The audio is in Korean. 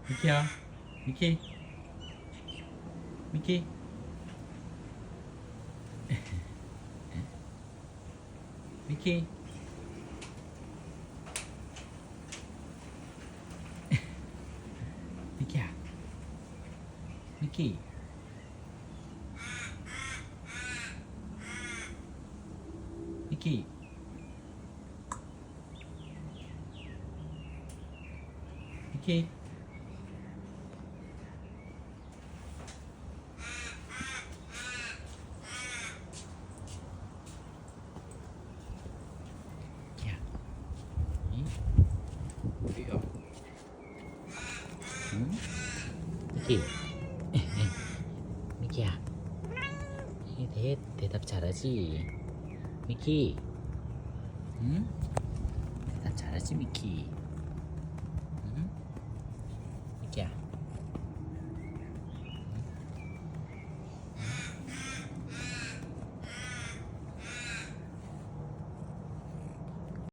미키야, 미키, 미키. 미키. 미키야, 미키. 미키. 미키. 미키야. 뭐야? 응? 미키. 미키야. 대답 잘하지? 미키. 응? 대답 잘하지, 미키?